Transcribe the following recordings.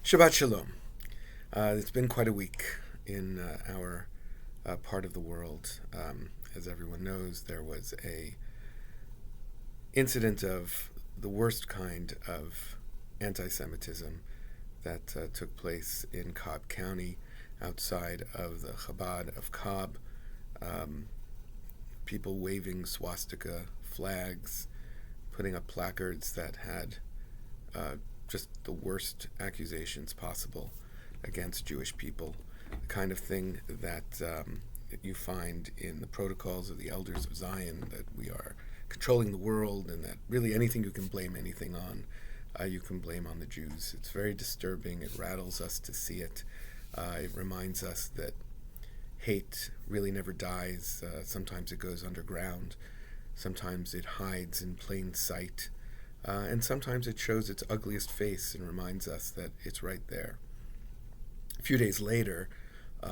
Shabbat Shalom. It's been quite a week in our part of the world. As everyone knows, there was a incident of the worst kind of anti-Semitism that took place in Cobb County, outside of the Chabad of Cobb. People waving swastika flags, putting up placards that had just the worst accusations possible against Jewish people, the kind of thing that you find in the protocols of the elders of Zion, that we are controlling the world, and that really anything you can blame anything on, you can blame on the Jews. It's very disturbing. It rattles us to see it. It reminds us that hate really never dies. Sometimes it goes underground. Sometimes it hides in plain sight. And sometimes it shows its ugliest face and reminds us that it's right there. A few days later,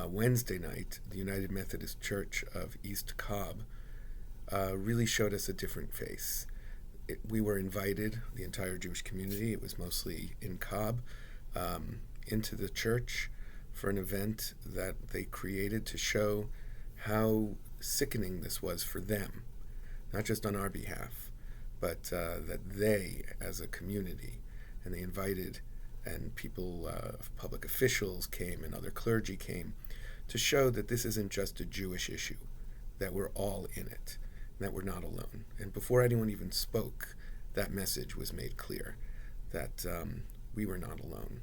Wednesday night, the United Methodist Church of East Cobb really showed us a different face. We were invited, the entire Jewish community, it was mostly in Cobb, into the church for an event that they created to show how sickening this was for them, not just on our behalf, but that they, as a community, and they invited, and people, public officials came, and other clergy came, to show that this isn't just a Jewish issue, that we're all in it, and that we're not alone. And before anyone even spoke, that message was made clear, that we were not alone.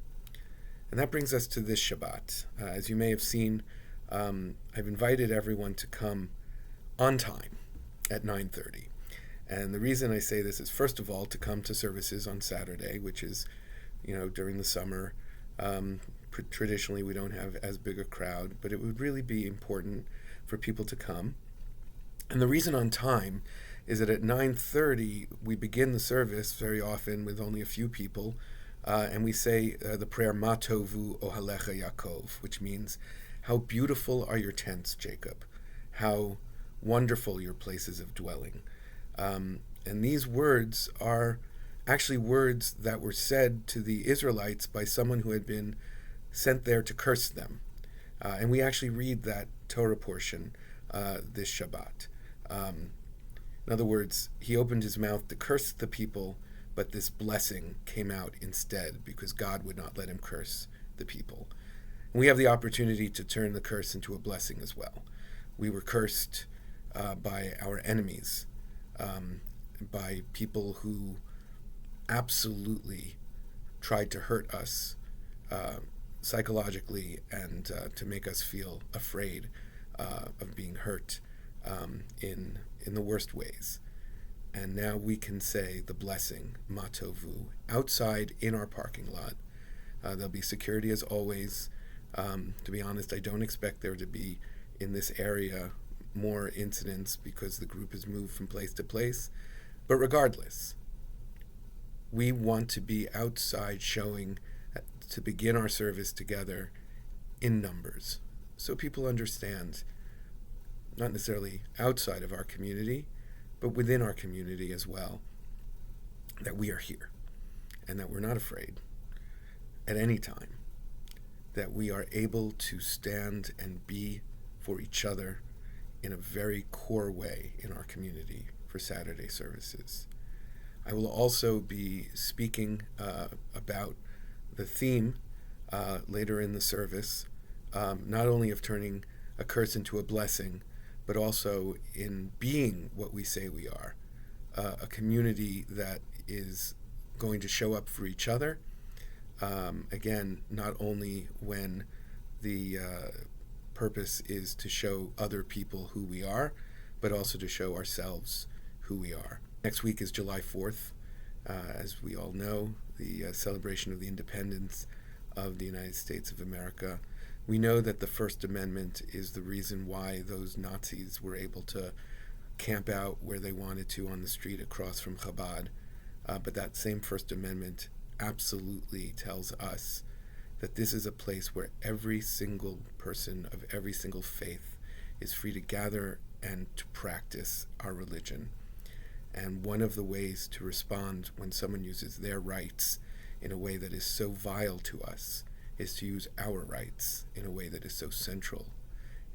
And that brings us to this Shabbat. As you may have seen, I've invited everyone to come on time at 9:30. And the reason I say this is, first of all, to come to services on Saturday, which is, during the summer. Traditionally, we don't have as big a crowd, but it would really be important for people to come. And the reason on time is that at 9:30, we begin the service very often with only a few people, and we say the prayer, Ma tovu ohalecha Yaakov, which means, how beautiful are your tents, Jacob, how wonderful your places of dwelling. And these words are actually words that were said to the Israelites by someone who had been sent there to curse them. And we actually read that Torah portion this Shabbat. In other words, he opened his mouth to curse the people, but this blessing came out instead because God would not let him curse the people. And we have the opportunity to turn the curse into a blessing as well. We were cursed by our enemies, by people who absolutely tried to hurt us psychologically and to make us feel afraid of being hurt in the worst ways. And now we can say the blessing, Ma tovu, outside in our parking lot. There'll be security as always. To be honest, I don't expect there to be in this area more incidents because the group has moved from place to place. But regardless, we want to be outside showing, to begin our service together in numbers, so people understand, not necessarily outside of our community, but within our community as well, that we are here and that we're not afraid at any time, that we are able to stand and be for each other in a very core way in our community for Saturday services. I will also be speaking about the theme later in the service, not only of turning a curse into a blessing, but also in being what we say we are, a community that is going to show up for each other. Again, not only when the purpose is to show other people who we are, but also to show ourselves who we are. Next week is July 4th, as we all know, the celebration of the independence of the United States of America. We know that the First Amendment is the reason why those Nazis were able to camp out where they wanted to on the street across from Chabad. But that same First Amendment absolutely tells us that this is a place where every single person of every single faith is free to gather and to practice our religion. And one of the ways to respond when someone uses their rights in a way that is so vile to us is to use our rights in a way that is so central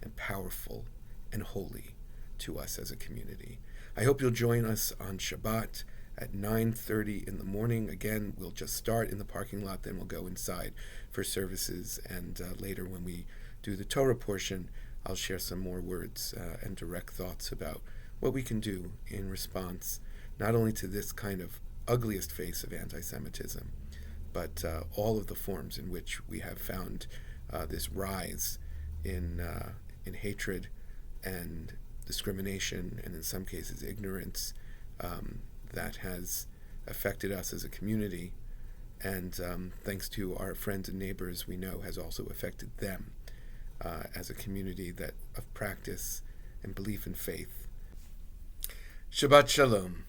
and powerful and holy to us as a community. I hope you'll join us on Shabbat at 9:30 in the morning. Again, we'll just start in the parking lot, then we'll go inside for services, and later when we do the Torah portion, I'll share some more words and direct thoughts about what we can do in response not only to this kind of ugliest face of anti-Semitism, but all of the forms in which we have found this rise in hatred and discrimination, and in some cases ignorance, that has affected us as a community, and thanks to our friends and neighbors, we know has also affected them as a community that of practice and belief and faith. Shabbat Shalom.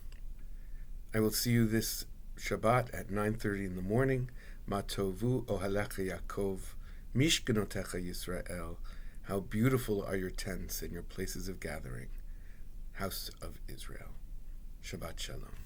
I will see you this Shabbat at 9:30 in the morning. Ma tovu ohalecha Yaakov, mishkanotecha Yisrael. How beautiful are your tents and your places of gathering, house of Israel. Shabbat Shalom.